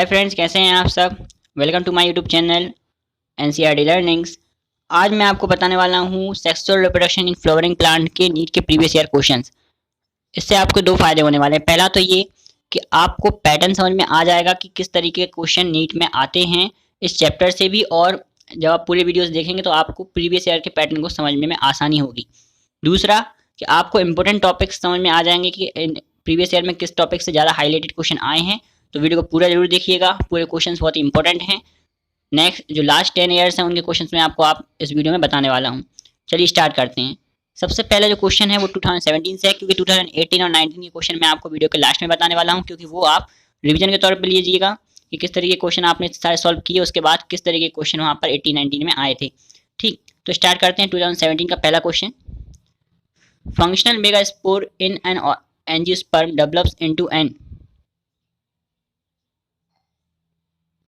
Hi friends, कैसे हैं आप सब। Welcome to my YouTube channel NCERT learnings. आज मैं आपको बताने वाला हूँ sexual reproduction in flowering plant के नीट के प्रीवियस ईयर क्वेश्चंस। इससे आपको दो फायदे होने वाले हैं। पहला तो ये कि आपको पैटर्न समझ में आ जाएगा कि किस तरीके के क्वेश्चन नीट में आते हैं इस चैप्टर से भी, और जब आप पूरे वीडियोस देखेंगे तो आपको प्रीवियस ईयर के पैटर्न को समझने में आसानी होगी। दूसरा कि आपको इंपॉर्टेंट टॉपिक्स समझ में आ जाएंगे कि प्रीवियस ईयर में किस टॉपिक से ज़्यादा हाईलाइटेड क्वेश्चन आए हैं। तो वीडियो को पूरा जरूर देखिएगा, पूरे क्वेश्चंस बहुत ही इंपॉर्टेंट हैं। नेक्स्ट जो लास्ट 10 ईयर्स हैं उनके क्वेश्चंस मैं आपको इस वीडियो में बताने वाला हूँ। चलिए स्टार्ट करते हैं। सबसे पहला जो क्वेश्चन है वो 2017 से है, क्योंकि 2018 और 19 के क्वेश्चन मैं आपको वीडियो के लास्ट में बताने वाला हूँ, क्योंकि वो आप रिविजन के तौर पर लीजिएगा कि किस तरीके के क्वेश्चन आपने सारे सॉल्व किए, उसके बाद किस तरीके के क्वेश्चन वहाँ पर 18-19 में आए थे। ठीक, तो स्टार्ट करते हैं 2017 का पहला question. Functional megaspore in an angiosperm develops into an.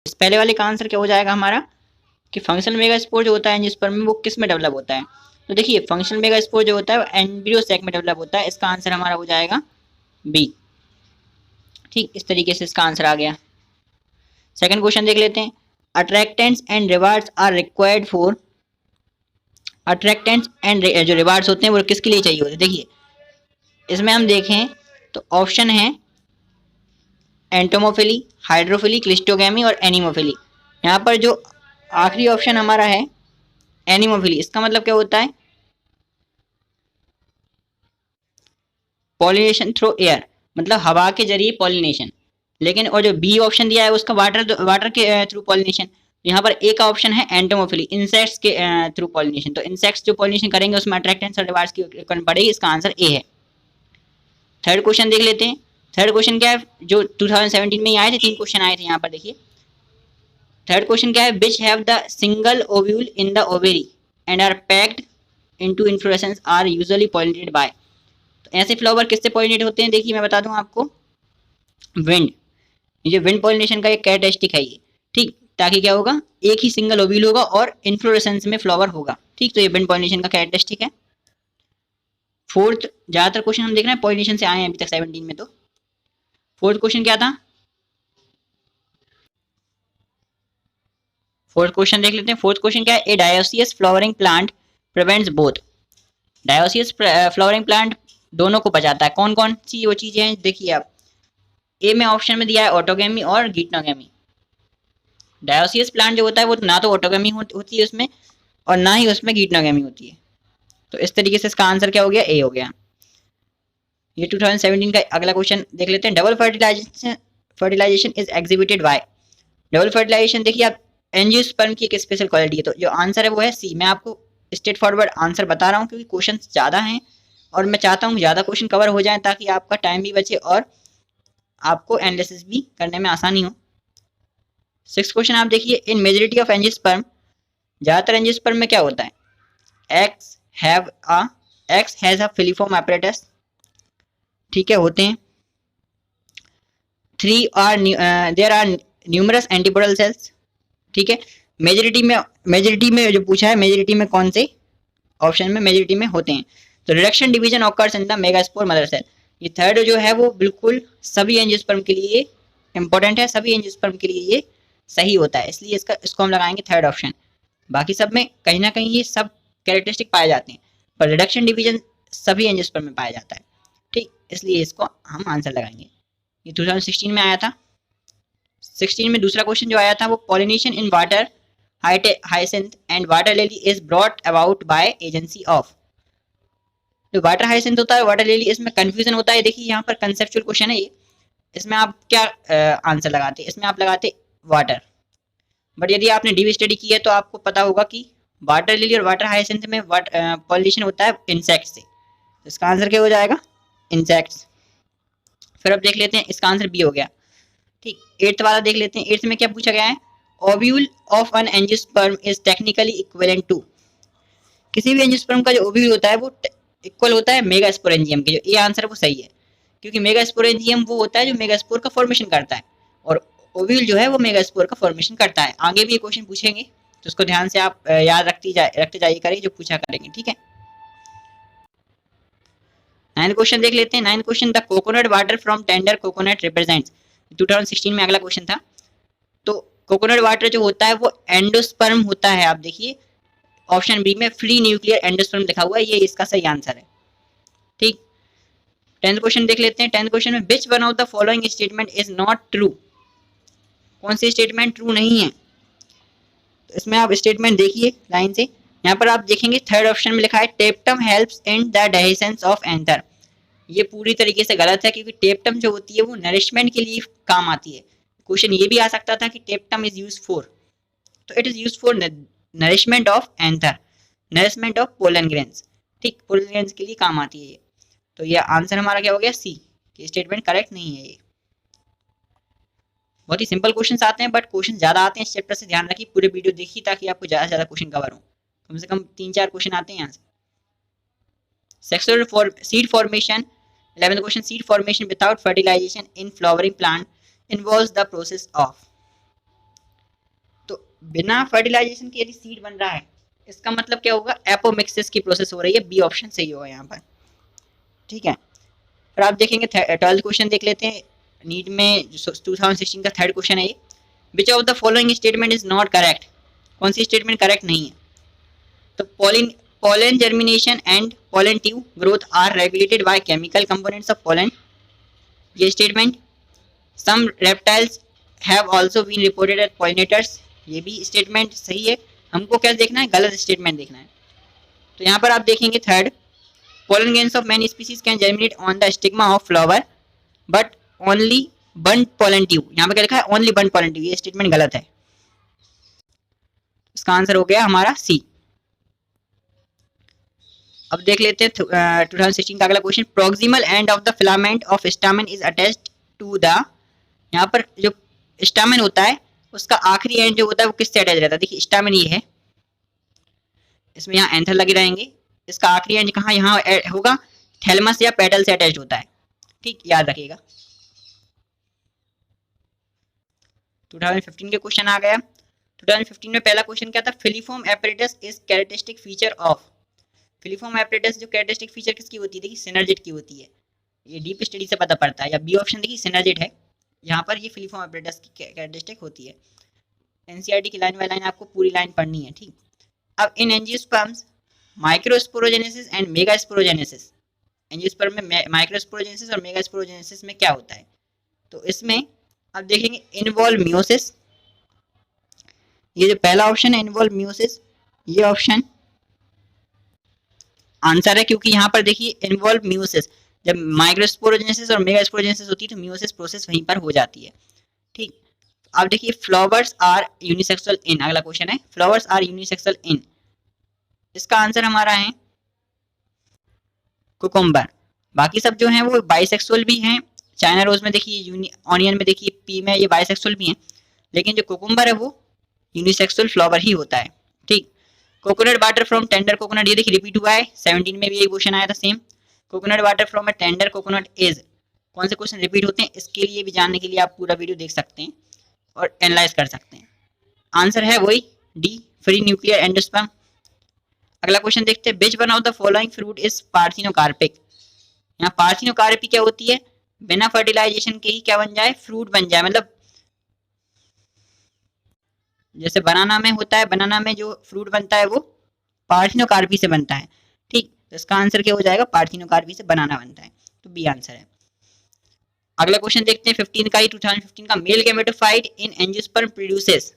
इस पहले वाले का आंसर क्या हो जाएगा हमारा कि फंक्शनल मेगास्पोर जो होता है एंजियोस्पर्म में वो किस में डेवलप होता है। तो देखिए फंक्शनल मेगास्पोर जो होता है वो एम्ब्रियो सैक में डेवलप होता है। इसका आंसर हमारा हो जाएगा बी। ठीक, इस तरीके से इसका आंसर आ गया। सेकंड क्वेश्चन देख लेते हैं। Attractants and rewards are required for. Attractants and जो रिवार्ड्स होते हैं वो किसके लिए चाहिए होते हैं। देखिए इसमें हम देखें तो ऑप्शन है एंटोमोफिली, हाइड्रोफिली, क्लिस्टोगैमी और एनिमोफिली। यहाँ पर जो आखिरी ऑप्शन हमारा है एनिमोफिली, इसका मतलब क्या होता है पॉलिनेशन थ्रू एयर, मतलब हवा के जरिए पॉलिनेशन। लेकिन और जो बी ऑप्शन दिया है उसका वाटर के थ्रू पॉलिनेशन। यहाँ पर ए का ऑप्शन है एंटोमोफिली, इंसेक्ट्स के थ्रू पॉलिनेशन। तो इंसेक्ट्स जो पॉलिनेशन करेंगे उसमें अट्रैक्टेंट्स और रिवार्ड्स की रिक्वायरमेंट पड़ेगी। इसका आंसर ए है। थर्ड क्वेश्चन देख लेते हैं। थर्ड क्वेश्चन क्या है जो 2017 में ही आए थे, 3 क्वेश्चन आए थे यहाँ पर। देखिए थर्ड क्वेश्चन क्या है, which have the single ovule in the ovary and are packed into inflorescence are usually pollinated by. तो ऐसे फ्लावर किससे पॉलिनेट होते हैं, देखिए मैं बता दूं आपको, विंड। ये विंड पॉलिनेशन का एक कैरेक्टरिस्टिक है ये। ठीक, ताकि क्या होगा एक ही सिंगल ओव्यूल होगा और इन्फ्लोरेसेंस में फ्लावर होगा। ठीक, तो ये विंड पॉलिनेशन का कैरेक्टरिस्टिक है। फोर्थ, ज्यादातर क्वेश्चन हम देख रहे हैं पॉलिनेशन से आए हैं अभी तक 17 में। तो फोर्थ क्वेश्चन क्या था, फोर्थ क्वेश्चन देख लेते हैं। फोर्थ क्वेश्चन क्या है, a dioecious flowering plant prevents both. Dioecious flowering plant दोनों को बचाता है। कौन कौन सी वो चीजें हैं, देखिए आप ए में ऑप्शन में दिया है ऑटोगेमी और गीटनोगेमी। डायोसियस प्लांट जो होता है वो ना तो ऑटोगेमी होती है उसमें और ना ही उसमें गीटनोगेमी होती है। तो इस तरीके से इसका आंसर क्या हो गया, ए हो गया। ये 2017 का अगला क्वेश्चन देख लेते हैं। Double fertilization is exhibited by. Double fertilization देखिए आप एंजियोस्पर्म की एक स्पेशल क्वालिटी है। तो जो आंसर है वो है सी। मैं आपको स्ट्रेट फॉरवर्ड आंसर बता रहा हूँ क्योंकि क्वेश्चन ज़्यादा हैं और मैं चाहता हूँ ज़्यादा क्वेश्चन कवर हो जाए ताकि आपका टाइम भी बचे और आपको एनालिसिस भी करने में आसानी हो। 6th क्वेश्चन आप देखिए, इन मेजॉरिटी ऑफ एंजियोस्पर्म, ज़्यादातर एंजियोस्पर्म में क्या होता है, egg has a filiform apparatus. ठीक है, होते हैं। 3 are there are numerous antipodal cells. ठीक है, मेजॉरिटी में जो पूछा है मेजॉरिटी में कौन से ऑप्शन में मेजॉरिटी में होते हैं। तो reduction division occurs in the megaspore mother cell. ये थर्ड जो है वो बिल्कुल सभी एंजियोस्पर्म के लिए इंपॉर्टेंट है, सभी एंजियोस्पर्म के लिए ये सही होता है, इसलिए इसको हम लगाएंगे थर्ड ऑप्शन। बाकी सब में कहीं ना कहीं ये सब कैरेक्टरिस्टिक पाए जाते हैं पर रिडक्शन डिवीजन सभी एंजियोस्पर्म में पाया जाता है। ठीक, इसलिए इसको हम आंसर लगाएंगे। ये 2016 में आया था। 16 में दूसरा क्वेश्चन जो आया था वो pollination in water hyacinth and water lily is brought about by agency of. जो वाटर हाइसिंथ होता है, वाटर लिली, इसमें कंफ्यूजन होता है। देखिए यहाँ पर कंसेप्चुअल क्वेश्चन है ये। इसमें आप क्या आंसर लगाते, इसमें आप लगाते वाटर। बट यदि आपने डीप स्टडी की है तो आपको पता होगा कि वाटर लिली और वाटर हाइसिंथ में पॉलिनेशन होता है इंसेक्ट से। तो इसका आंसर क्या हो जाएगा, इंसेक्ट्स। फिर अब देख लेते हैं, इसका आंसर बी हो गया। ठीक, 8th वाला देख लेते हैं। 8th में क्या पूछा गया है, ovule of an angiosperm is technically equivalent to. किसी भी एंजियोस्पर्म का जो ओव्यूल होता है वो इक्वल होता है मेगास्पोरेंजियम के। जो ये आंसर है वो सही है, क्योंकि मेगास्पोरेंजियम वो होता है जो मेगास्पोर का फॉर्मेशन करता है और ओव्यूल जो है वो मेगास्पोर का फॉर्मेशन करता है। आगे भी ये क्वेश्चन पूछेंगे तो उसको ध्यान से आप याद रखते जाइए करिए जो पूछा करेंगे। ठीक है, 9th क्वेश्चन देख लेते हैं। 9th question, the coconut water from tender coconut represents. 2016 में अगला क्वेश्चन था। तो कोकोनट वाटर जो होता है वो एंडोस्पर्म होता है। आप देखिए ऑप्शन बी में फ्री न्यूक्लियर एंडोस्पर्म लिखा हुआ है, ये इसका सही आंसर है। ठीक, 10th क्वेश्चन देख लेते हैं। 10th क्वेश्चन में विच one of the following statement is not true, कौन सी स्टेटमेंट ट्रू नहीं है। तो इसमें आप स्टेटमेंट देखिए लाइन से, यहाँ पर आप देखेंगे थर्ड ऑप्शन में लिखा है टेप्टम helps in the digestion of anther. ये पूरी तरीके से गलत है, क्योंकि टेप्टम जो होती है वो नरिशमेंट के लिए काम आती है। क्वेश्चन ये भी आ सकता था कि टेप्टम इज यूज फॉर, तो it is use for nourishment of anther, nourishment of pollen grains. ठीक, पोलन ग्रेन्स के लिए काम आती है ये। तो ये आंसर हमारा क्या हो गया, सी, कि स्टेटमेंट करेक्ट नहीं है ये। बहुत ही सिंपल क्वेश्चंस आते हैं, बट क्वेश्चन ज्यादा आते हैं इस चैप्टर से, ध्यान रखिए पूरे वीडियो देखिए ताकि आपको ज्यादा से ज्यादा क्वेश्चन कवर हो। कम से कम 3-4 क्वेश्चन आते हैं यहाँ से। Sexual seed formation, 11th question, seed formation without fertilization in flowering plant involves the process of. तो बिना फर्टिलाइजेशन के यदि सीड बन रहा है, इसका मतलब क्या होगा, एपोमिक्सिस की प्रोसेस हो रही है। बी ऑप्शन सही होगा यहाँ पर। ठीक है, फिर आप देखेंगे 12th क्वेश्चन देख लेते हैं। नीट में 2016 का थर्ड क्वेश्चन है ये। विच of the following statement is not correct, कौन सी स्टेटमेंट करेक्ट नहीं है। तो pollen germination and pollen tube growth are regulated by chemical components of pollen, ये statement. some reptiles have also been reported as pollinators, ये भी statement सही है। हमको क्या देखना है, गलत स्टेटमेंट देखना है। तो यहाँ पर आप देखेंगे third, pollen grains of many species can germinate on the stigma of flower but only one pollen tube, यहाँ पर क्या लिखा है, only one pollen tube, ये स्टेटमेंट गलत है। इसका आंसर हो गया हमारा सी। अब देख लेते हैं 2016 का अगला question. Proximal end of the filament of stamen is attached to the, यहाँ पर जो स्टामेन होता है उसका आखिरी एंड जो होता है वो किससे अटैच रहता है। देखिए स्टामेन ये है, इसमें यहाँ एंथर लगे रहेंगे, इसका आखिरी एंड कहाँ यहाँ होगा, थैलमस या पेटल से अटैच होता है। ठीक, याद रखिएगा। 2015 के क्वेश्चन आ गया। 2015 में पहला क्वेश्चन क्या था, filiform apparatus is characteristic feature of. Filiform apparatus जो कैरेक्टरिस्टिक फीचर किसकी होती है, देखिए सिनर्जिड की होती है। ये डीप स्टडी से पता पड़ता है। या बी ऑप्शन देखिए सिनर्जिड है, यहाँ पर ये फिलीफॉर्म एपरेटस की कैरेक्टरिस्टिक होती है। एनसीईआरटी की लाइन बाय लाइन आपको पूरी लाइन पढ़नी है। ठीक, अब in angiosperms microsporogenesis and megasporogenesis, angiosperm में माइक्रोस्पोरोजेनेसिस और मेगास्पोरोजेनेसिस में क्या होता है। तो इसमें अब देखेंगे इन्वॉल्व मियोसिस, ये जो पहला ऑप्शन है इन्वॉल्व मियोसिस, ये ऑप्शन आंसर है, क्योंकि यहाँ पर देखिए इन्वॉल्व मियोसिस, जब माइक्रोस्पोरोजेनेसिस और मेगास्पोरोजेनेसिस होती है तो मियोसिस प्रोसेस वहीं पर हो जाती है। ठीक, अब देखिए फ्लावर्स आर यूनिसेक्सुअल इन, अगला क्वेश्चन है फ्लावर्स आर यूनिसेक्सुअल इन, इसका आंसर हमारा है कुकुम्बर। बाकी सब जो हैं वो बाइसेक्सुअल भी हैं। चाइना रोज में देखिए, ऑनियन में देखिए पी में ये बाइसेक्सुअल भी हैं, लेकिन जो कुकुम्बर है वो यूनिसेक्सुअल फ्लावर ही होता है। ठीक, coconut water from tender coconut, ये देखिए रिपीट हुआ है, 17 में भी यही क्वेश्चन आया था same. Coconut water from a tender coconut is, कौन से क्वेश्चन रिपीट होते हैं, इसके लिए भी जानने के लिए आप पूरा वीडियो देख सकते हैं और एनालाइज कर सकते हैं। आंसर है वही डी, फ्री न्यूक्लियर एंडोस्पर्म। अगला क्वेश्चन देखते हैं, विच one of the following fruit is parthenocarpic. यहाँ पार्थिनोकार्पी क्या होती है, बिना फर्टिलाइजेशन के ही क्या बन जाए, फ्रूट बन जाए। मतलब जैसे बनाना में होता है, बनाना में जो फ्रूट बनता है वो पार्थिनोकार्पी से बनता है। ठीक, तो इसका आंसर क्या हो जाएगा, पार्थिनोकार्पी से बनाना बनता है, तो बी आंसर है। अगला क्वेश्चन देखते हैं 15 का ही, 2015 का, मेल गैमेटोफाइट इन एंजियोस्पर्म प्रोड्यूसेस।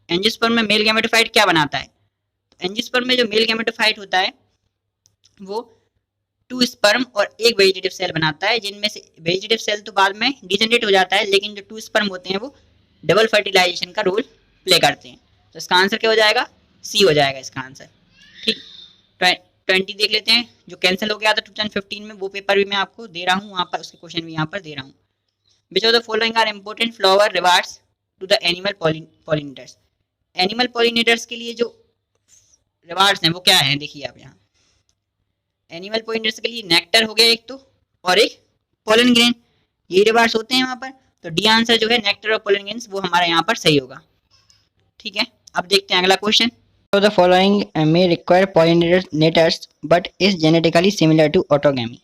एंजियोस्पर्म में मेल गैमेटोफाइट क्या बनाता है। एंजियोस्पर्म में जो मेल गैमेटोफाइट होता है वो 2 स्पर्म और 1 वेजिटेटिव सेल बनाता है, जिनमें से वेजिटेटिव सेल तो बाद में डिजेनरेट हो जाता है, लेकिन जो 2 स्पर्म होते हैं वो डबल फर्टिलाइजेशन का रोल प्ले करते हैं। तो इसका आंसर क्या हो जाएगा, सी हो जाएगा इसका आंसर। ठीक, 20 देख लेते हैं, जो कैंसिल हो गया था 2015 में, वो पेपर भी मैं आपको दे रहा हूँ वहाँ पर, उसके क्वेश्चन भी यहाँ पर दे रहा हूँ। Which of the following are important flower rewards to the animal pollinators. Animal pollinators के लिए जो रिवार्ड्स हैं वो क्या है, देखिए आप यहाँ एनिमल पॉलिनेटर्स के लिए नेक्टर हो गया एक तो, और एक पोलन ग्रेन, ये रिवार्ड्स होते हैं वहाँ पर। तो डी आंसर जो है नेक्टर और पोलन ग्रेन्स वो हमारा यहाँ पर सही होगा। ठीक है, अब देखते हैं अगला question. of the following may require pollinators but is genetically similar to autogamy।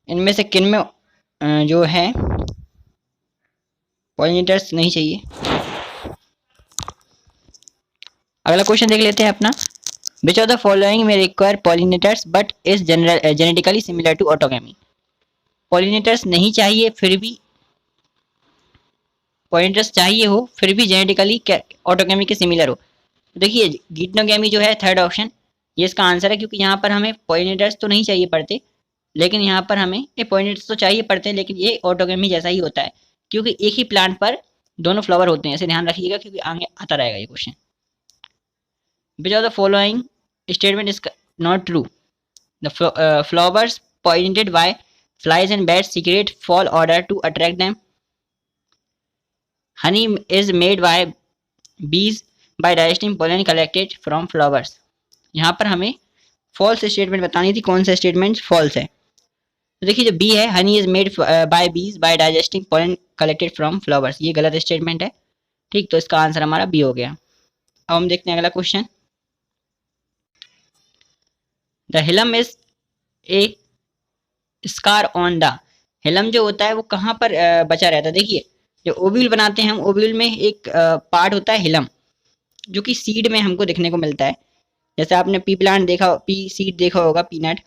इनमें से किन में जो है पॉलिनेटर्स नहीं चाहिए। अगला क्वेश्चन देख लेते हैं अपना, विच ऑफ द फॉलोइंग में require pollinators but is genetically similar to autogamy. Pollinators नहीं चाहिए फिर भी, पॉलिनेटर्स चाहिए हो फिर भी जेनेटिकली ऑटोगैमी के सिमिलर हो। देखिए गिटनोगैमी जो है थर्ड ऑप्शन, ये इसका आंसर है, क्योंकि यहाँ पर हमें पॉलिनेटर्स तो नहीं चाहिए पड़ते, लेकिन यहाँ पर हमें ये पॉलिनेटर्स तो चाहिए पड़ते हैं, लेकिन ये ऑटोगैमी जैसा ही होता है, क्योंकि एक ही प्लांट पर दोनों फ्लावर होते हैं। ऐसे ध्यान रखिएगा क्योंकि आगे आता रहेगा ये question. Which of the following statement is not true. The flowers pollinated by flies and bats secrete foul odour to attract them. Honey is made by bees by digesting pollen collected from flowers. यहाँ पर हमें false statement बतानी थी, कौन सा statement false है। तो देखिए जो बी है, honey is made by bees by digesting pollen collected from flowers, ये गलत स्टेटमेंट है। ठीक, तो इसका आंसर हमारा बी हो गया। अब हम देखते हैं अगला question. The hilum is a scar on the. Hilum जो होता है वो कहाँ पर बचा रहता है। देखिए जो ओव्यूल बनाते हैं हम, ओव्यूल में एक पार्ट होता है हिलम, जो कि सीड में हमको देखने को मिलता है। जैसे आपने पी प्लांट देखा, पी सीड देखा होगा, पीनट,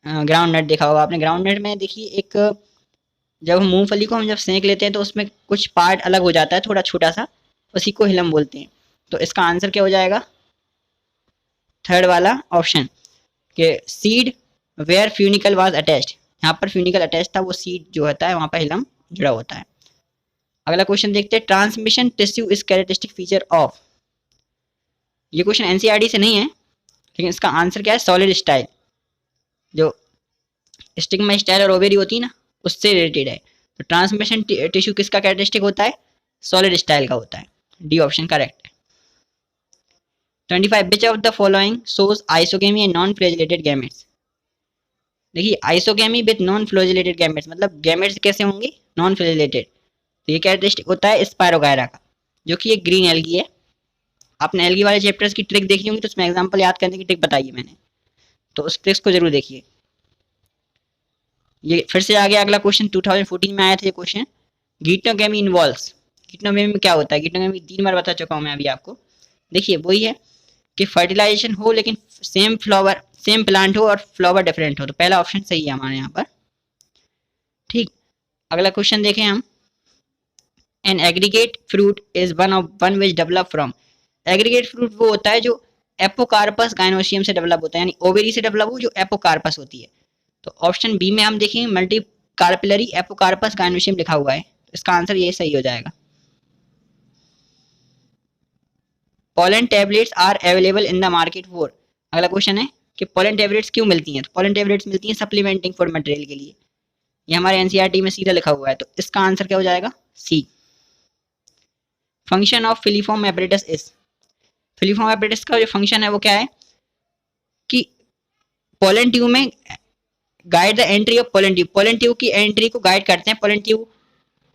ग्राउंड नट देखा होगा आपने। ग्राउंड नट में देखिए एक, जब हम मूंगफली को हम जब सेंक लेते हैं तो उसमें कुछ पार्ट अलग हो जाता है, थोड़ा छोटा सा, उसी को हिलम बोलते हैं। तो इसका आंसर क्या हो जाएगा, थर्ड वाला ऑप्शन, कि seed where funicle was attached. यहाँ पर फ्यूनिकल अटैच था, वो सीड जो होता है वहाँ पर हिलम जुड़ा होता है। अगला क्वेश्चन देखते हैं, transmission tissue is characteristic feature of. ये क्वेश्चन एनसीईआरटी से नहीं है, लेकिन इसका आंसर क्या है, सॉलिड स्टाइल। जो स्टिग्मा स्टाइल और ओवेरी होती है ना, उससे रिलेटेड है। तो ट्रांसमिशन टिश्यू किसका कैरेक्टरिस्टिक होता है, सॉलिड स्टाइल का होता है। डी ऑप्शन करेक्ट है। 25 which of the following shows isogamy and non flagellated gametes. देखिए isogamy with non flagellated gametes, मतलब गैमेट्स कैसे होंगे, नॉन फ्लैजिलेटेड। तो ये कैरेक्टरिस्टिक होता है स्पायरोगायरा का, जो कि एक ग्रीन एल्गी है। आपने एल्गी वाले चैप्टर्स की ट्रिक देखी होंगी, तो उसमें एग्जांपल याद करने की ट्रिक बताई है मैंने, तो उस ट्रिक्स को जरूर देखिए। ये फिर से आ गया अगला क्वेश्चन, 2014 में आया था ये क्वेश्चन। गिटनोगेमी इन्वॉल्व्स, गिटनोगेमी में क्या होता है। गिटनोगेमी 3 बार बता चुका हूँ मैं अभी आपको। देखिए वही है कि फर्टिलाइजेशन हो लेकिन सेम फ्लावर, सेम प्लांट हो और फ्लावर डिफरेंट हो। तो पहला ऑप्शन सही है हमारे यहाँ पर। ठीक, अगला क्वेश्चन देखें हम, an aggregate fruit is one which develop from. Aggregate fruit वो होता है जो एपोकार्पस गायनोसियम से डेवलप होता है, यानी ओवेरी से डेवलप हो, जो एपोकार्पस होती है। तो ऑप्शन बी में हम देखेंगे मल्टी कार्पिलरी एपोकार्पस गायनोसियम लिखा हुआ है, तो इसका आंसर ये सही हो जाएगा। Pollen tablets are available in the market for. अगला क्वेश्चन है कि पोलन टैबलेट्स क्यों मिलती हैं। तो पोलन टैबलेट्स मिलती हैं सप्लीमेंटिंग फॉर मटेरियल के लिए। ये हमारे एनसीईआरटी में सीधा लिखा हुआ है, तो इसका आंसर क्या हो जाएगा, C. Function of filiform apparatus is. Filiform apparatus का जो फंक्शन है वो क्या है कि पोलन ट्यूब में guide the entry of pollen tube, pollen tube की एंट्री को गाइड करते हैं। पोलन ट्यूब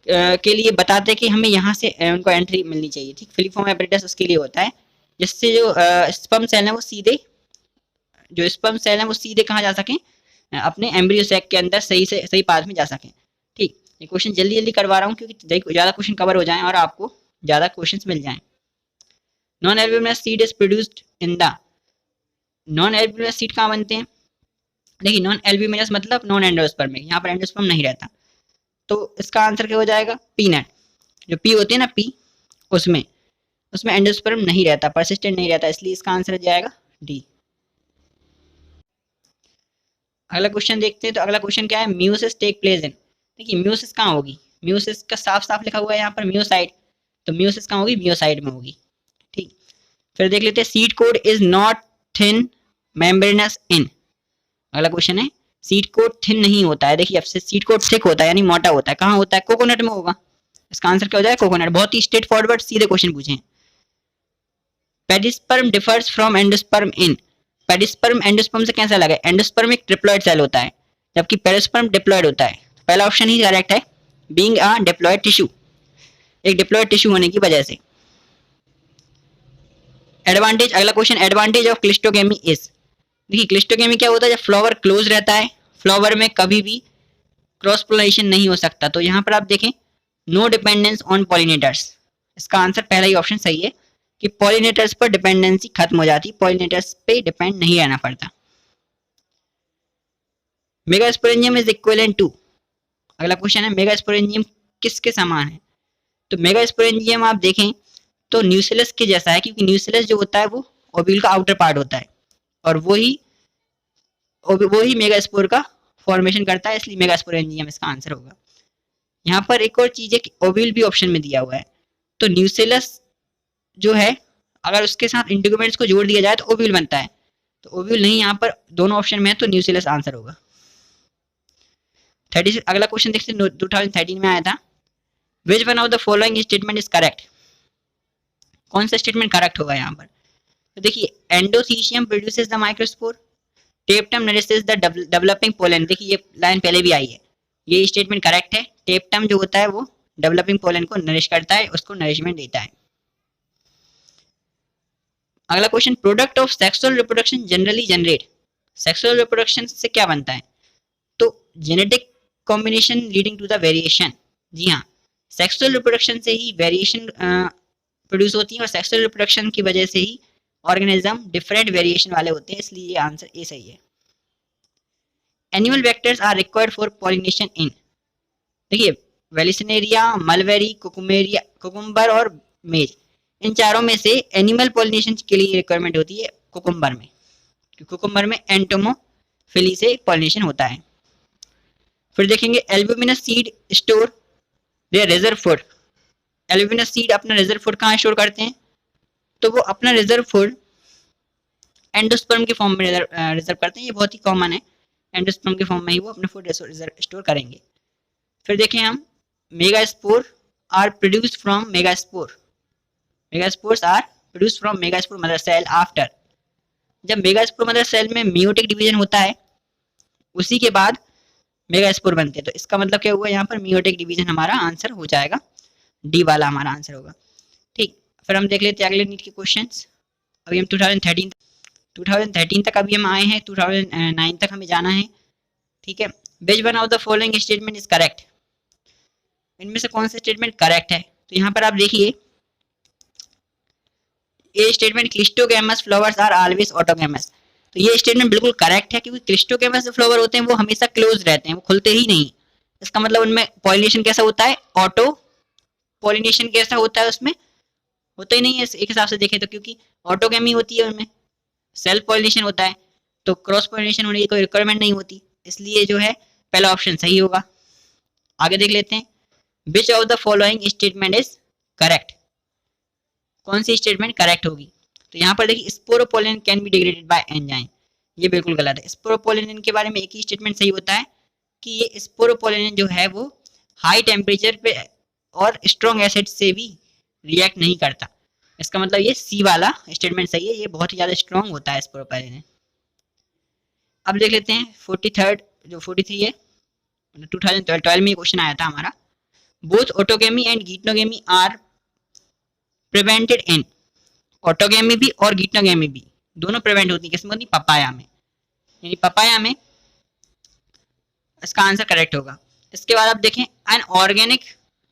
के लिए बताते हैं कि हमें यहाँ से उनको एंट्री मिलनी चाहिए। ठीक, फिलीफॉर्म एपरेटस उसके लिए होता है, जिससे जो स्पर्म सेल है वो सीधे, जो स्पर्म सेल है वो सीधे कहाँ जा सकें, अपने एम्ब्रियो सैक के अंदर सही से सही पाथ में जा सकें। ठीक, ये क्वेश्चन जल्दी जल्दी करवा रहा हूँ क्योंकि ज़्यादा क्वेश्चन कवर हो जाएं और आपको ज़्यादा क्वेश्चंस मिल जाएं। Non albuminous seed is produced in the. Non albuminous seed कहाँ बनते हैं। देखिए नॉन एल्ब्यूमिनस मतलब नॉन एंडोस्पर्मिक, यहाँ पर एंडोस्पर्म नहीं रहता, तो इसका आंसर क्या हो जाएगा, पीनट। जो पी होती है ना, पी, उसमें उसमें एंडोस्पर्म नहीं रहता, परसिस्टेंट नहीं रहता, इसलिए इसका आंसर हो जाएगा डी। अगला क्वेश्चन देखते हैं। तो अगला क्वेश्चन क्या है, म्यूसिस टेक प्लेस इन। देखिए म्यूसिस कहाँ होगी, म्यूसिस का साफ साफ लिखा हुआ है यहाँ पर म्यूसाइड, तो म्यूसिस कहाँ होगी, म्यूसाइड में होगी। ठीक, फिर देख लेते हैं, seed coat is not thin membranous in. अगला क्वेश्चन है, सीड कोड थिन नहीं होता है। देखिए अब से सीड कोड थिक होता है, यानी मोटा होता है। कहाँ होता है, कोकोनट में होगा। इसका आंसर क्या हो जाएगा, कोकोनट। बहुत ही स्ट्रेट फॉरवर्ड सीधे क्वेश्चन पूछे हैं। Perisperm differs from endosperm in. Perisperm endosperm से कैसा अलग है, एंडोस्पर्म एक ट्रिप्लॉइड सेल होता है, जबकि पेरिस्पर्म डिप्लॉइड होता है। तो पहला ऑप्शन ही करेक्ट है, बीइंग अ डिप्लॉइड टिश्यू, एक डिप्लॉइड टिश्यू होने की वजह से। एडवांटेज, अगला question, advantage of cleistogamy is. देखिए क्लिस्टोगेमी क्या होता है, जब फ्लावर क्लोज रहता है, फ्लावर में कभी भी क्रॉस पोलिनेशन नहीं हो सकता। तो यहाँ पर आप देखें नो डिपेंडेंस ऑन पॉलिनेटर्स। इसका आंसर पहला ही ऑप्शन सही है कि पॉलिनेटर्स पर डिपेंडेंसी खत्म हो जाती, पॉलिनेटर्स पे डिपेंड नहीं रहना पड़ता। मेगास्पोरेंजियम इज इक्विवेलेंट टू, अगला क्वेश्चन है मेगास्पोरेंजियम किसके समान है? तो मेगास्पोरेंजियम आप देखें तो न्यूसिलस के जैसा है, क्योंकि न्यूसिलस जो होता है वो ओव्यूल का आउटर पार्ट होता है और वही मेगास्पोर का फॉर्मेशन करता है, इसलिए मेगास्पोरेंजियम इसका आंसर होगा। यहाँ पर एक और चीज है कि ओव्यूल भी ऑप्शन में दिया हुआ है, तो न्यूसिलस जो है अगर उसके साथ इंटीग्रोमेंट्स को जोड़ दिया जाए तो ओव्यूल बनता है, तो ओव्यूल नहीं, यहाँ पर दोनों ऑप्शन में है तो न्यूसिलस आंसर होगा। 36 अगला क्वेश्चन देखते हैं, 2013 में आया था। विच one of the following statement is correct? कौन सा स्टेटमेंट करेक्ट होगा यहाँ पर? तो देखिए, endothecium produces the microspore, टेप्टम nourishes the developing pollen. देखिए ये लाइन पहले भी आई है, ये स्टेटमेंट करेक्ट है। टेप्टम जो होता है वो डेवलपिंग पोलन को नरिश करता है, उसको नरिशमेंट देता है। अगला question, product of sexual reproduction generally generate. Sexual reproduction से क्या बनता है? तो genetic combination leading to the variation. जी हाँ, सेक्सुअल रिप्रोडक्शन से ही वेरिएशन प्रोड्यूस होती है और सेक्सुअल रिप्रोडक्शन की वजह से ही ऑर्गेनिज्म डिफरेंट वेरिएशन वाले होते हैं, इसलिए ये आंसर ए सही है। Animal vectors are required for pollination in. देखिए, वेलिसनेरिया, मलबेरी, कुकुम्बर और मेज, इन चारों में से एनिमल पॉलिनेशन के लिए रिक्वायरमेंट होती है कुकुम्बर में, क्योंकि कुकुम्बर में एंटोमोफिली से पॉलिनेशन होता है। फिर देखेंगे albuminous seed store their reserve food. Albuminous seed अपना रिजर्व फूड कहाँ स्टोर करते हैं? तो वो अपना रिजर्व फूड एंडोस्पर्म के फॉर्म में रिजर्व करते हैं, ये बहुत ही कॉमन है, एंडोस्पर्म के फॉर्म में ही वो अपना फूड स्टोर करेंगे। फिर देखें हम, megaspore are produced from megaspore. Megaspores are produced from megaspore mother cell after. जब मेगास्पोर मदर सेल में मियोटिक डिवीजन होता है उसी के बाद मेगास्पोर बनते हैं, तो इसका मतलब क्या हुआ, यहाँ पर मियोटिक डिवीजन हमारा आंसर हो जाएगा, डी वाला हमारा आंसर होगा। ठीक, फिर हम देख लेते हैं अगले नीट के क्वेश्चंस। अभी हम 2013 तक अभी हम आए हैं, 2009 तक हमें जाना है। ठीक है, विच one of the following statement is correct? इनमें से कौन सा स्टेटमेंट करेक्ट है? तो यहाँ पर आप देखिए, ये statement cleistogamous flowers are always autogamous, तो ये स्टेटमेंट बिल्कुल करेक्ट है, क्योंकि क्लिस्टोगैमस जो फ्लावर होते हैं वो हमेशा क्लोज रहते हैं, वो खुलते ही नहीं। इसका मतलब उनमें पॉलिनेशन कैसा होता है, ऑटो पॉलिनेशन कैसा होता है, उसमें होता ही नहीं है एक हिसाब से देखें तो, क्योंकि ऑटोगैमी होती है उनमें, सेल्फ पॉलिनेशन होता है, तो क्रॉस पॉलिनेशन होने की कोई रिक्वायरमेंट नहीं होती, इसलिए जो है पहला ऑप्शन सही होगा। आगे देख लेते हैं, विच of the following statement is correct? कौन सी स्टेटमेंट करेक्ट होगी? तो यहाँ पर देखिए, sporopollenin can be degraded by enzyme, ये बिल्कुल गलत है। स्पोरोपोलिन के बारे में एक ही स्टेटमेंट सही होता है कि ये स्पोरोपोलिन जो है वो हाई टेम्परेचर पे और स्ट्रॉन्ग एसिड से भी रिएक्ट नहीं करता, इसका मतलब ये सी वाला स्टेटमेंट सही है, ये बहुत ही ज़्यादा स्ट्रॉन्ग होता है स्पोरोपोलिन। अब देख लेते हैं 43 है, 2012 में क्वेश्चन आया था हमारा। Both autogamy and geitonogamy are prevented in. Autogamy भी और गीटनोगेमी भी दोनों प्रिवेंट होती है, किसमें होती है? पपाया में, यानी पपाया में इसका आंसर करेक्ट होगा। इसके बाद आप देखें, an organic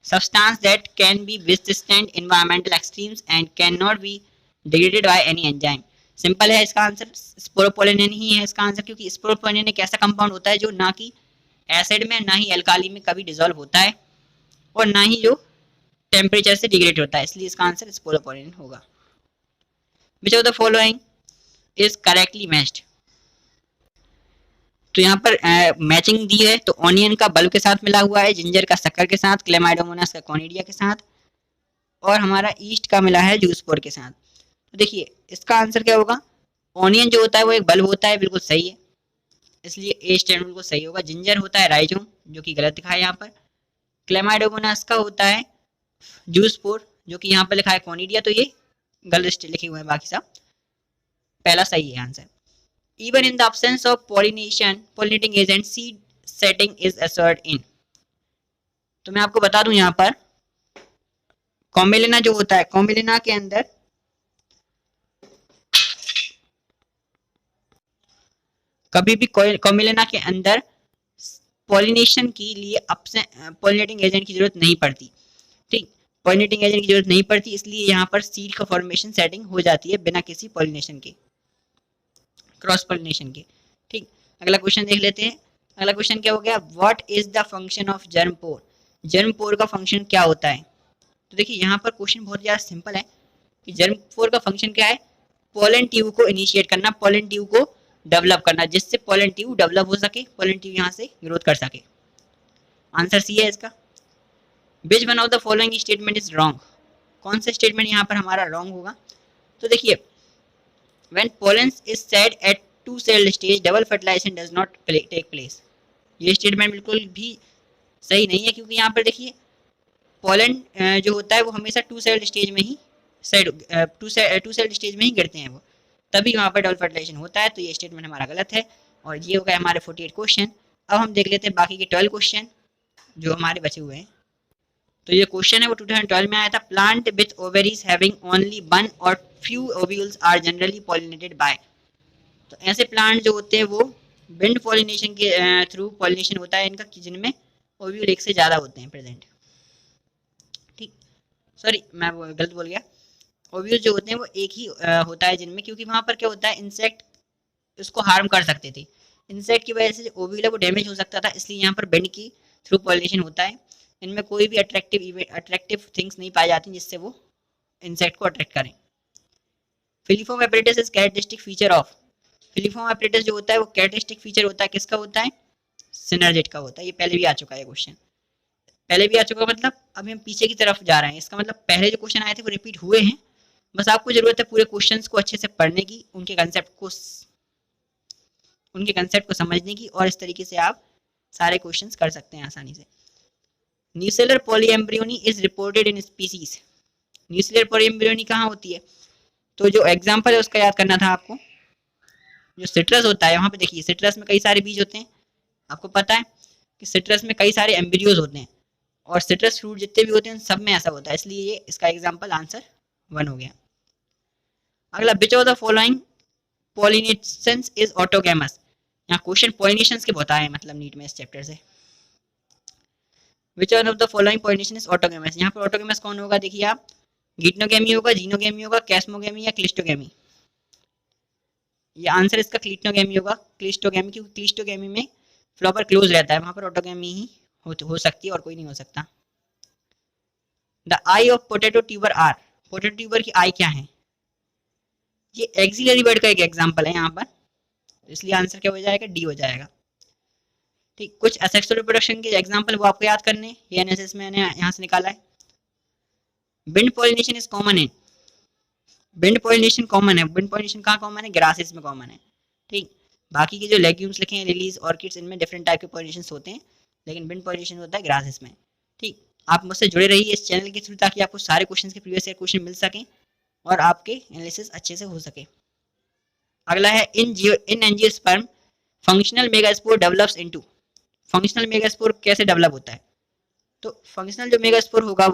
substance that can be withstand environmental extremes and can not be degraded by any enzyme. Simple है इसका आंसर, स्पोरोपोलिन ही है इसका आंसर, क्योंकि स्पोरोपोलिन एक ऐसा कंपाउंड होता है जो ना कि एसिड में ना ही एल्काली में कभी डिसॉल्व होता है और ना ही जो टेम्परेचर से डिग्रेड होता है, इसलिए इसका आंसर स्पोरोपोलिन होगा। विच of the following is correctly matched? तो यहाँ पर मैचिंग दी है, तो ऑनियन का बल्ब के साथ मिला हुआ है, जिंजर का शक्कर के साथ, क्लेमाइडोमोनास का कॉनिडिया के साथ, और हमारा ईस्ट का मिला है जूसपोर के साथ। तो देखिए इसका आंसर क्या होगा, ऑनियन जो होता है वो एक बल्ब होता है, बिल्कुल सही है, इसलिए ए स्टेटमेंट बिल्कुल सही होगा। जिंजर होता है राइजोम, जो कि गलत दिखा है यहाँ पर। क्लेमाइडोमोनास का होता है जूसपोर, जो कि यहाँ पर लिखा है कॉनिडिया, तो ये गलत लिखे हुए हैं, बाकी सब पहला सही है answer. Even in the absence of pollinating agent, seed setting is assured in। तो मैं आपको बता दूं यहाँ पर, कॉम्बिलिना जो होता है, कॉम्बिलिना के अंदर कभी भी कॉम्बिलिना के अंदर पॉलिनेशन के लिए पॉलिनेटिंग एजेंट की जरूरत नहीं पड़ती, पॉलिनेटिंग एजेंट की जरूरत नहीं पड़ती, इसलिए यहाँ पर सीड का फॉर्मेशन सेटिंग हो जाती है बिना किसी पॉलिनेशन के, क्रॉस पॉलिनेशन के। ठीक, अगला क्वेश्चन देख लेते हैं। अगला क्वेश्चन क्या हो गया, what is the function of germ pore, germ pore का फंक्शन क्या होता है। तो देखिए यहाँ पर क्वेश्चन बहुत ज़्यादा सिंपल है कि जर्म पोर का फंक्शन क्या है, पोलन ट्यूब को इनिशिएट करना, पोलन ट्यूब को डेवलप करना, जिससे पोलन ट्यूब डेवलप हो सके, पोलन ट्यूब यहाँ से ग्रोथ कर सके। आंसर सी है इसका। विच one of the following statement is wrong, कौन सा स्टेटमेंट यहाँ पर हमारा रॉन्ग होगा। तो देखिए, when pollen is shed at two cell stage double fertilization does not take place, ये स्टेटमेंट बिल्कुल भी सही नहीं है, क्योंकि यहाँ पर देखिए पोलन जो होता है वो हमेशा टू सेल स्टेज में ही टू सेल स्टेज में ही गिरते हैं वो, तभी वहाँ पर डबल फर्टिलाइजेशन होता है। तो ये स्टेटमेंट हमारा गलत है और ये हो गया हमारे 48 क्वेश्चन। अब हम देख लेते हैं बाकी के 12 क्वेश्चन जो हमारे बचे हुए हैं। तो ये क्वेश्चन है वो 2012 में आया था, plant with ovaries having only one or few ovules are generally pollinated by. तो ऐसे प्लांट जो होते हैं वो विंड पॉलिनेशन के थ्रू पॉलिनेशन होता है इनका, जिनमें ओव्यूल एक से ज़्यादा होते हैं प्रेजेंट। ठीक, सॉरी मैं वो गलत बोल गया, ओव्यूल जो होते हैं वो एक ही होता है जिनमें, क्योंकि वहाँ पर क्या होता है इंसेक्ट उसको हार्म कर सकते थे, इंसेक्ट की वजह से जो ओव्यूल है वो डैमेज हो सकता था, इसलिए यहाँ पर विंड की थ्रू पॉलिनेशन होता है। इनमें कोई भी अट्रैक्टिव थिंग्स नहीं पाई जाती जिससे वो इंसेक्ट को अट्रैक्ट करें। Filiform apparatus is characteristic feature of, filiform apparatus जो होता है वो कैरेक्टरिस्टिक फीचर होता है किसका होता है, सिनर्जिड का होता है। ये पहले भी आ चुका है क्वेश्चन, पहले भी आ चुका, मतलब अभी हम पीछे की तरफ जा रहे हैं, इसका मतलब पहले जो क्वेश्चन आए थे वो रिपीट हुए हैं। बस आपको जरूरत है पूरे क्वेश्चंस को अच्छे से पढ़ने की, उनके कंसेप्ट को समझने की, और इस तरीके से आप सारे क्वेश्चंस कर सकते हैं आसानी से। Nucellar polyembryony is reported in species, nucellar polyembryony कहाँ होती है, तो जो एग्जांपल है उसका याद करना था आपको। जो सिट्रस होता है, वहाँ पे देखिए सिट्रस में कई सारे बीज होते हैं, आपको पता है कि सिट्रस में कई सारे एम्ब्रियोज होते हैं, और सिट्रस फ्रूट जितने भी होते हैं सब में ऐसा होता है, इसलिए ये इसका एग्जाम्पल आंसर 1 हो गया। अगला, which of the following pollinations is autogamous, यहाँ क्वेश्चन पॉलिनेशंस के बहुत आए मतलब नीट में इस चैप्टर से। Which one of the following pollination is autogamous, यहाँ पर ऑटोगैमस कौन होगा, देखिए आप, गिटनोगेमी होगा, जीनोगेमी होगा, कैस्मोगेमी या क्लिस्टोगेमी। ये आंसर इसका क्लिस्टोगेमी होगा, क्लिस्टोगेमी, क्योंकि क्लिस्टोगेमी में फ्लावर क्लोज रहता है, वहां पर ऑटोगेमी ही हो सकती है और कोई नहीं हो सकता। The eye of potato tuber are, potato tuber की आई क्या है, ये एक्सिलरी वर्ड का एक एग्जांपल है यहाँ पर, इसलिए आंसर क्या हो जाएगा, डी हो जाएगा। ठीक, कुछ असेक्सुअल रिप्रोडक्शन के एग्जांपल वो आपको याद करने, ये एनएसएस में मैंने यहाँ से निकाला है। विंड पॉलिनेशन इज कॉमन है, विंड पॉलिनेशन कॉमन है, विंड पॉलिनेशन कहाँ कॉमन है, ग्रासेस में कॉमन है। ठीक, बाकी के जो लेग्यूम्स लिखे हैं, लिलीज, ऑर्किड्स, इनमें डिफरेंट टाइप के पॉलिनेशन होते हैं, लेकिन विंड पॉलिनेशन होता है ग्रासेस में। ठीक, आप मुझसे जुड़े रहिए इस चैनल के थ्रू, ताकि आपको सारे क्वेश्चन के प्रीवियस ईयर क्वेश्चन मिल सकें और आपके एनालिसिस अच्छे से हो सके। अगला है, इन angiosperm functional megaspore develops into, functional megaspore कैसे डेवलप होता है, तो फंक्शनल जो मेगास्पोर होगा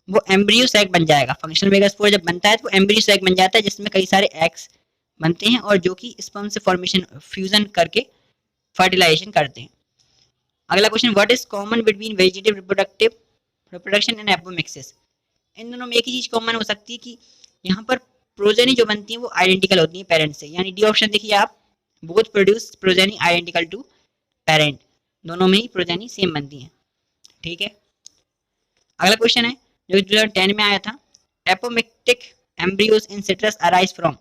वो एम्ब्रियो सैक बन जाएगा। फंक्शनल मेगास्पोर जब बनता है तो वो एम्ब्रियो सैक बन जाता है, जिसमें कई सारे एग्स बनते हैं और जो कि स्पर्म से फॉर्मेशन फ्यूजन करके फर्टिलाइजेशन करते हैं। अगला question, what is common between vegetative reproduction and apomixis, इन दोनों में एक ही चीज कॉमन हो सकती है कि यहाँ पर प्रोजेनी जो बनती है वो आइडेंटिकल होती है पेरेंट से, यानी डी ऑप्शन देखिए आप, both produce progeny identical to parent, दोनों में ही प्रोजेनी सेम बनती है। ठीक है, अगला क्वेश्चन है जो 2010 में आया था, apomictic embryos in citrus arise from,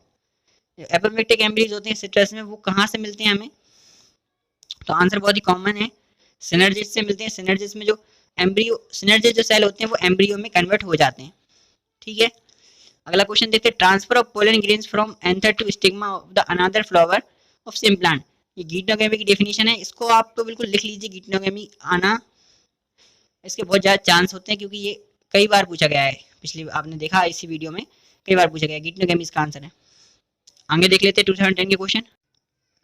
apomictic embryos होते हैं सिट्रस में, वो कहाँ से मिलते हैं हमें, तो आंसर बहुत ही कॉमन है, सिनर्जिस से मिलते हैं। सिनर्जिस में जो एम्ब्रियो, सिनर्जिस जो सेल होते हैं वो एम्ब्रियो में कन्वर्ट हो जाते हैं। ठीक है, अगला क्वेश्चन देखते हैं, transfer of pollen grains from anther to stigma of the another flower of same plant, ये गिटनोगेमी की डेफिनेशन है, इसको आप तो बिल्कुल लिख लीजिए, गिटनोगेमी आना इसके बहुत ज़्यादा चांस होते हैं, क्योंकि ये कई बार पूछा गया है, पिछली आपने देखा इसी वीडियो में कई बार पूछा गया, गिटनोगेमी इसका आंसर है। आगे देख लेते हैं 2010 के question,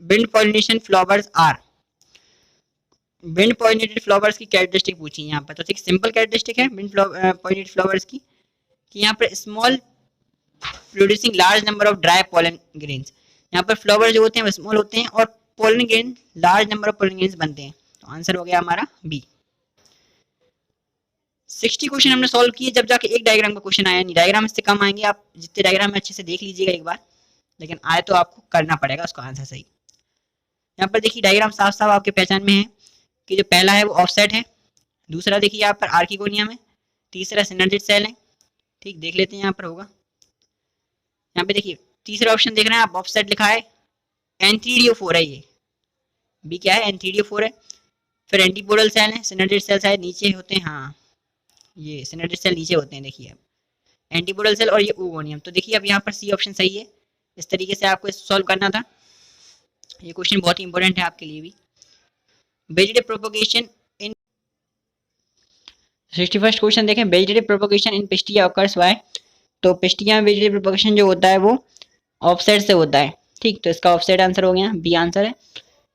wind pollination flowers are, wind pollinated flowers की कैरेक्टरिस्टिक पूछी यहाँ पर, तो एक सिंपल कैरेक्टरिस्टिक है विंड पॉलिनेटेड फ्लावर्स की, कि यहाँ पर small producing large number of dry pollen grains, यहाँ पर फ्लावर जो होते हैं वो स्मॉल होते हैं और pollen grain large number of pollen grains बनते हैं, तो आंसर हो गया हमारा बी। 60 क्वेश्चन हमने सॉल्व किए, जब जाके एक डायग्राम का क्वेश्चन आया नहीं। डायग्राम इससे कम आएंगे, आप जितने डायग्राम में अच्छे से देख लीजिएगा एक बार, लेकिन आए तो आपको करना पड़ेगा उसका आंसर सही। यहाँ पर देखिए डायग्राम साफ साफ आपके पहचान में है कि जो पहला है वो ऑफसेट है, दूसरा देखिए यहाँ पर आर्किगोनियम है, तीसरा सिनर्जिड सेल है। ठीक, देख लेते हैं यहाँ पर होगा। यहाँ पे देखिए तीसरा ऑप्शन देख रहे हैं आप, ऑफसेट लिखा है, N3DO4 है ये, बी क्या है, N3DO4 है। फिर एंटीपोडल सेल है, सिनर्जिड सेल शायद नीचे होते हैं, हाँ ये सिनर्जिड सेल नीचे होते हैं, देखिए अब एंटीपोडल सेल और ये ओगोनियम। तो देखिए अब यहाँ पर सी ऑप्शन सही है। इस तरीके से आपको सॉल्व करना था। ये क्वेश्चन बहुत ही इंपॉर्टेंट है आपके लिए भी। Vegetative propagation in 61st question देखें, vegetative propagation in Pistia occurs by. तो पिस्टिया में वेजिटेटिव प्रोपोगेशन जो होता है वो ऑफसेट से होता है। ठीक, तो इसका ऑफसेट आंसर हो गया, बी आंसर है।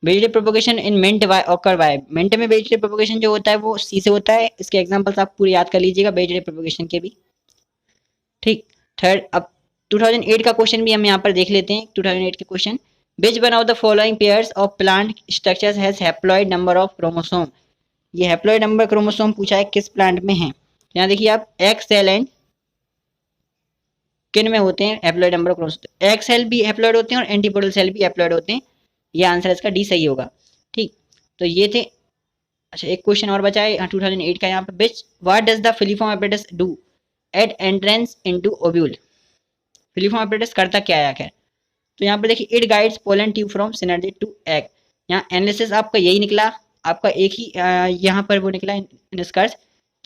Vegetative propagation in mint occur by, mint में वेजिटेटिव प्रोपोगेशन जो होता है वो सी से होता है। इसके एग्जांपल्स आप पूरे याद कर लीजिएगा वेजिटेटिव प्रोपोगेशन के भी। ठीक, थर्ड, अब 2008 का क्वेश्चन भी हम यहाँ पर देख लेते हैं। 2008 के question, which one of the following pairs of plant structures has haploid number of chromosome. ये हैप्लॉइड नंबर क्रोमोसोम पूछा है किस प्लांट में है। यहाँ देखिए आप एक्स सेल एंड किन में होते हैं haploid number chromosome, egg cell भी हैप्लॉइड होते हैं और एंटीपोडल सेल भी हैप्लॉइड होते हैं। ये आंसर इसका डी सही होगा। ठीक, तो ये थे। अच्छा एक क्वेश्चन और बचा है 2008 का यहाँ पर, which what does the filiform apparatus do at entrance into ovule. Filiform apparatus करता क्या है आखिर। तो यहाँ पर देखिए, it guides pollen tube from synergid to egg. यहाँ एनालिसिस आपका यही निकला, आपका एक ही यहाँ पर वो निकला निष्कर्ष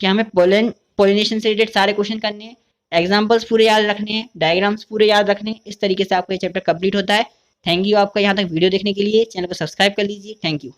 कि हमें पोलिनेशन से रिलेटेड सारे क्वेश्चन करने हैं, एग्जाम्पल्स पूरे याद रखने हैं, डायग्राम्स पूरे याद रखने हैं। इस तरीके से आपका ये चैप्टर कंप्लीट होता है। थैंक यू आपका यहाँ तक वीडियो देखने के लिए। चैनल को सब्सक्राइब कर लीजिए। Thank you.